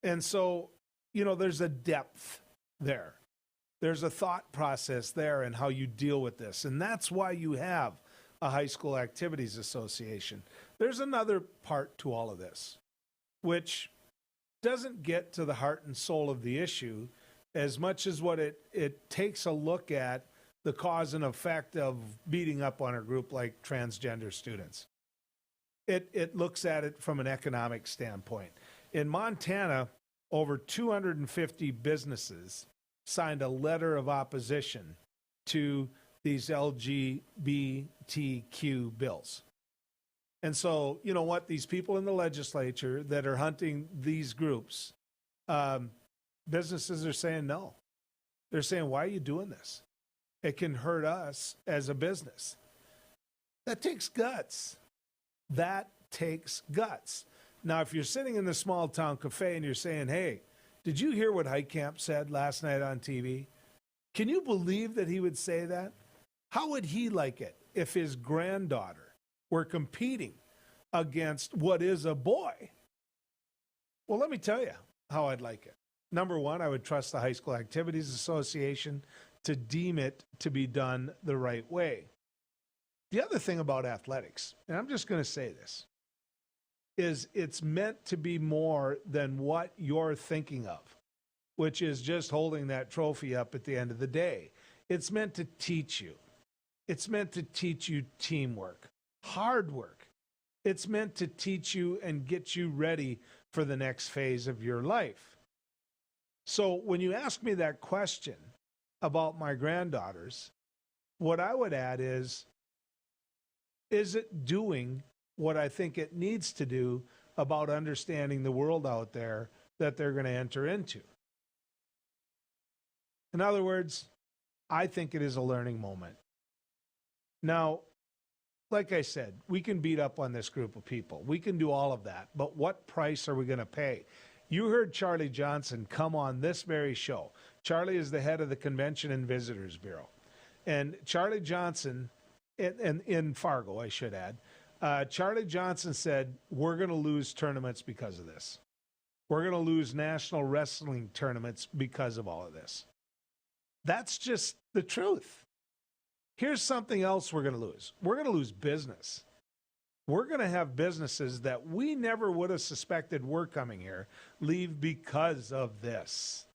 And so, there's a depth there. There's a thought process there in how you deal with this. And that's why you have a high school activities association. There's another part to all of this, which doesn't get to the heart and soul of the issue as much as what it takes a look at the cause and effect of beating up on a group like transgender students. It looks at it from an economic standpoint. In Montana, over 250 businesses signed a letter of opposition to these LGBTQ bills. And so, you know what? These people in the legislature that are hunting these groups, businesses are saying no. They're saying, why are you doing this? It can hurt us as a business. That takes guts. That takes guts. Now, if you're sitting in the small town cafe and you're saying, hey, did you hear what Heitkamp said last night on TV? Can you believe that he would say that? How would he like it if his granddaughter were competing against what is a boy? Well, let me tell you how I'd like it. Number one, I would trust the High School Activities Association to deem it to be done the right way. The other thing about athletics, and I'm just going to say this, is it's meant to be more than what you're thinking of, which is just holding that trophy up at the end of the day. It's meant to teach you. It's meant to teach you teamwork, hard work. It's meant to teach you and get you ready for the next phase of your life. So when you ask me that question about my granddaughters, what I would add is it doing what I think it needs to do about understanding the world out there that they're going to enter into? In other words, I think it is a learning moment. Now, like I said, we can beat up on this group of people. We can do all of that. But what price are we going to pay? You heard Charlie Johnson come on this very show. Charlie is the head of the Convention and Visitors Bureau. And Charlie Johnson, in Fargo, I should add, Charlie Johnson said, we're going to lose tournaments because of this. We're going to lose national wrestling tournaments because of all of this. That's just the truth. Here's something else we're going to lose. We're going to lose business. We're going to have businesses that we never would have suspected were coming here leave because of this.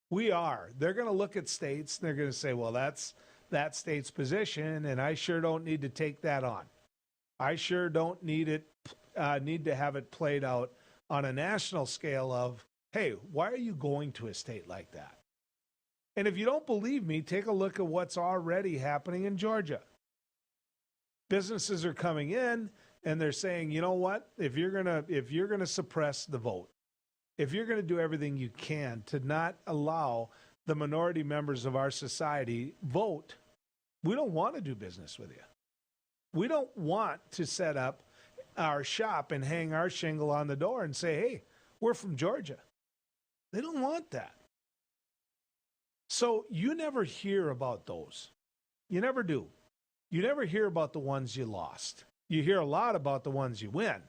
We are. They're going to look at states and they're going to say, well, that's that state's position, and I sure don't need to take that on. I sure don't need to have it played out on a national scale of, hey, why are you going to a state like that? And if you don't believe me, take a look at what's already happening in Georgia. Businesses are coming in and they're saying, you know what? If you're gonna suppress the vote, if you're gonna do everything you can to not allow the minority members of our society vote, we don't want to do business with you. We don't want to set up our shop and hang our shingle on the door and say, hey, we're from Georgia. They don't want that. So you never hear about those. You never do. You never hear about the ones you lost. You hear a lot about the ones you win.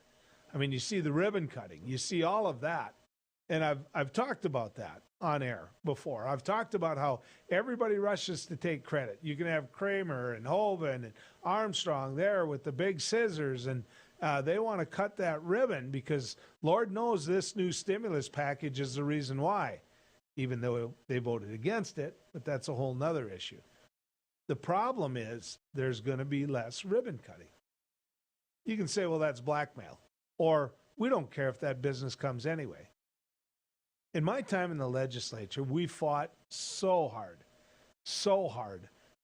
I mean, you see the ribbon cutting. You see all of that. And I've talked about that on air before. I've talked about how everybody rushes to take credit. You can have Kramer and Hovind and Armstrong there with the big scissors, and they want to cut that ribbon because Lord knows this new stimulus package is the reason why, even though they voted against it, but that's a whole nother issue. The problem is there's going to be less ribbon cutting. You can say, well, that's blackmail. Or we don't care if that business comes anyway. In my time in the legislature, we fought so hard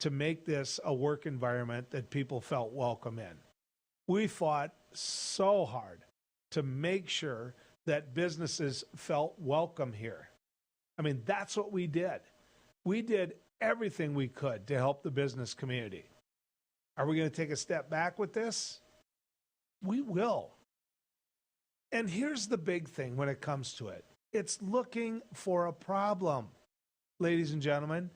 to make this a work environment that people felt welcome in. We fought so hard to make sure that businesses felt welcome here. I mean, that's what we did. We did everything we could to help the business community. Are we going to take a step back with this? We will. And here's the big thing when it comes to it. It's looking for a problem, ladies and gentlemen.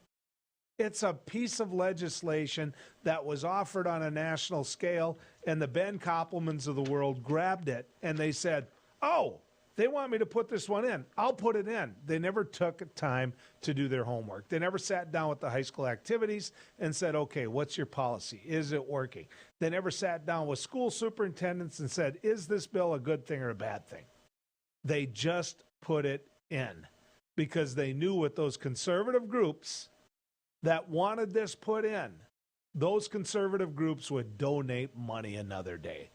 It's a piece of legislation that was offered on a national scale, and the Ben Koppelmans of the world grabbed it, and they said, oh, they want me to put this one in. I'll put it in. They never took time to do their homework. They never sat down with the high school activities and said, okay, what's your policy? Is it working? They never sat down with school superintendents and said, is this bill a good thing or a bad thing? They just put it in because they knew with those conservative groups that wanted this put in, those conservative groups would donate money another day.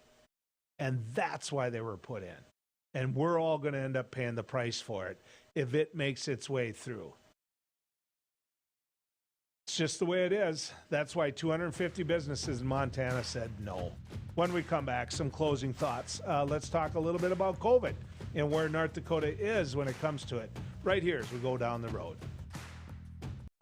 And that's why they were put in. And we're all going to end up paying the price for it if it makes its way through. It's just the way it is. That's why 250 businesses in Montana said no. When we come back, some closing thoughts. Let's talk a little bit about COVID and where North Dakota is when it comes to it. Right here as we go down the road.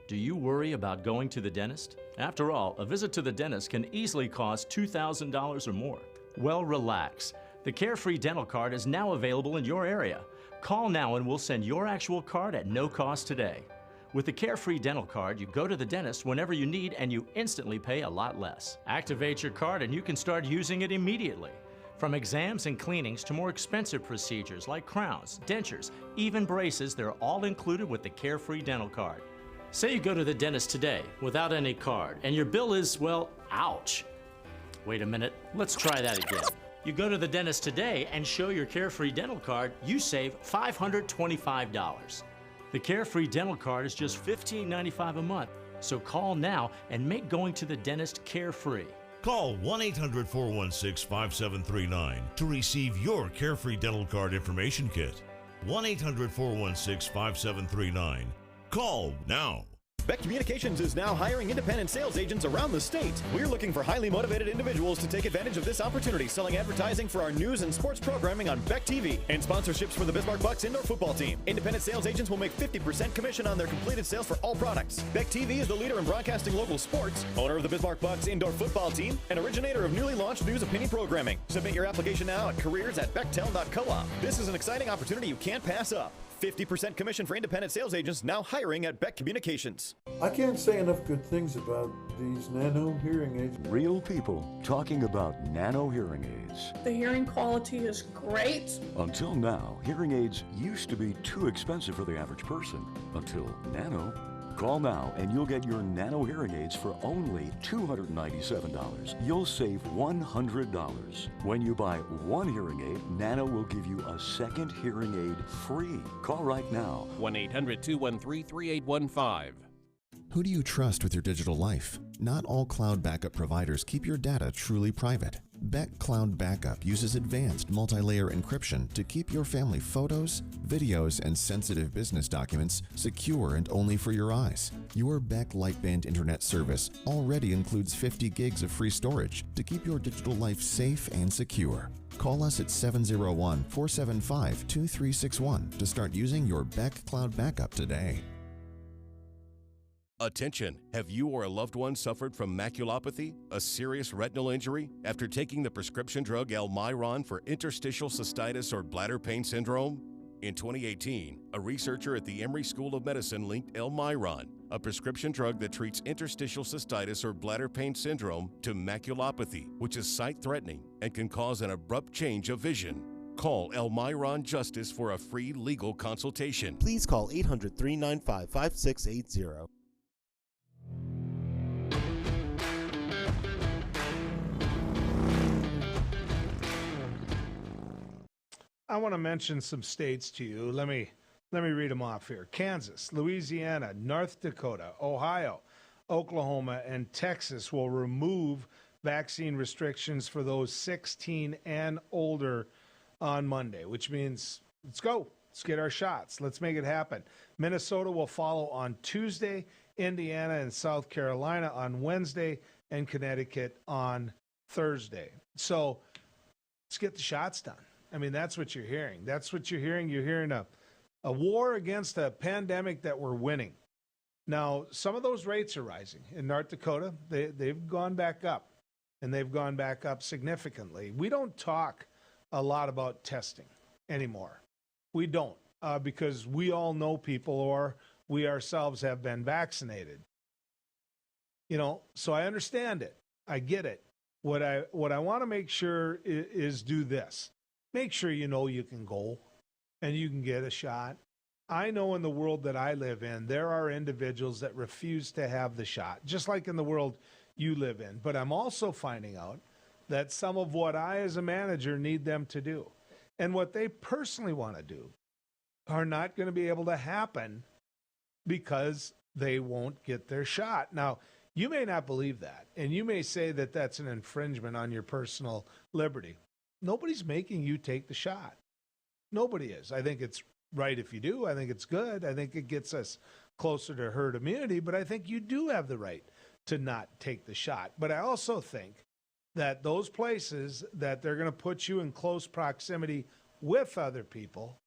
Do you worry about going to the dentist? After all, a visit to the dentist can easily cost $2,000 or more. Well, relax. The Carefree Dental Card is now available in your area. Call now and we'll send your actual card at no cost today. With the Carefree Dental Card, you go to the dentist whenever you need and you instantly pay a lot less. Activate your card and you can start using it immediately. From exams and cleanings to more expensive procedures like crowns, dentures, even braces, they're all included with the Carefree Dental Card. Say you go to the dentist today without any card and your bill is, well, ouch. Wait a minute, let's try that again. You go to the dentist today and show your Carefree Dental Card, you save $525. The Carefree Dental Card is just $15.95 a month, so call now and make going to the dentist carefree. Call 1-800-416-5739 to receive your Carefree Dental Card information kit. 1-800-416-5739. Call now. Beck Communications is now hiring independent sales agents around the state. We're looking for highly motivated individuals to take advantage of this opportunity, selling advertising for our news and sports programming on Beck TV and sponsorships for the Bismarck Bucks indoor football team. Independent sales agents will make 50% commission on their completed sales for all products. Beck TV is the leader in broadcasting local sports, owner of the Bismarck Bucks indoor football team, and originator of newly launched news opinion programming. Submit your application now at careers@bechtel.coop. This is an exciting opportunity you can't pass up. 50% commission for independent sales agents now hiring at Beck Communications. I can't say enough good things about these nano hearing aids. Real people talking about nano hearing aids. The hearing quality is great. Until now, hearing aids used to be too expensive for the average person. Until nano. Call now and you'll get your nano hearing aids for only $297. You'll save $100. When you buy one hearing aid, Nano will give you a second hearing aid free. Call right now. 1-800-213-3815. Who do you trust with your digital life? Not all cloud backup providers keep your data truly private. Beck Cloud Backup uses advanced multi-layer encryption to keep your family photos, videos, and sensitive business documents secure and only for your eyes. Your Beck Lightband Internet service already includes 50 gigs of free storage to keep your digital life safe and secure. Call us at 701-475-2361 to start using your Beck Cloud Backup today. Attention! Have you or a loved one suffered from maculopathy, a serious retinal injury, after taking the prescription drug Almiron for interstitial cystitis or bladder pain syndrome? In 2018, a researcher at the Emory School of Medicine linked Almiron, a prescription drug that treats interstitial cystitis or bladder pain syndrome, to maculopathy, which is sight-threatening and can cause an abrupt change of vision. Call Almiron Justice for a free legal consultation. Please call 800-395-5680. I want to mention some states to you. Let me read them off here. Kansas, Louisiana, North Dakota, Ohio, Oklahoma, and Texas will remove vaccine restrictions for those 16 and older on Monday, which means let's go. Let's get our shots. Let's make it happen. Minnesota will follow on Tuesday, Indiana and South Carolina on Wednesday, and Connecticut on Thursday. So let's get the shots done. I mean, that's what you're hearing. That's what you're hearing. You're hearing a war against a pandemic that we're winning. Now, some of those rates are rising. In North Dakota, they've gone back up, and they've gone back up significantly. We don't talk a lot about testing anymore. We don't, because we all know people, or we ourselves have been vaccinated. You know, so I understand it. I get it. What I want to make sure is do this. Make sure you know you can go and you can get a shot. I know in the world that I live in, there are individuals that refuse to have the shot, just like in the world you live in. But I'm also finding out that some of what I as a manager need them to do and what they personally want to do are not going to be able to happen because they won't get their shot. Now, you may not believe that, and you may say that that's an infringement on your personal liberty. Nobody's making you take the shot. Nobody is. I think it's right if you do. I think it's good. I think it gets us closer to herd immunity, but I think you do have the right to not take the shot. But I also think that those places that they're going to put you in close proximity with other people,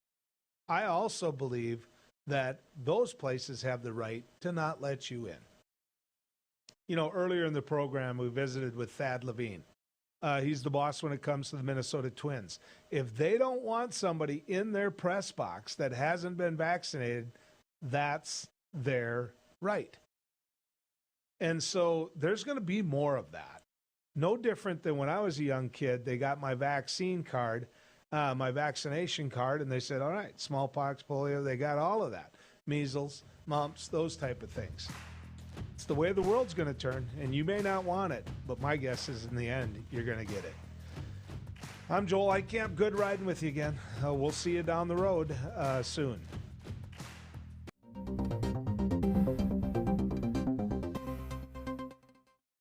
I also believe that those places have the right to not let you in. You know, earlier in the program, we visited with Thad Levine. He's the boss when it comes to the Minnesota Twins. If they don't want somebody in their press box that hasn't been vaccinated, that's their right. And so there's going to be more of that. No different than when I was a young kid, they got my vaccine card, my vaccination card, and they said, all right, smallpox, polio, they got all of that. Measles, mumps, those type of things. It's the way the world's going to turn, and you may not want it, but my guess is in the end, you're going to get it. I'm Joel Heitkamp. Good riding with you again. We'll see you down the road soon.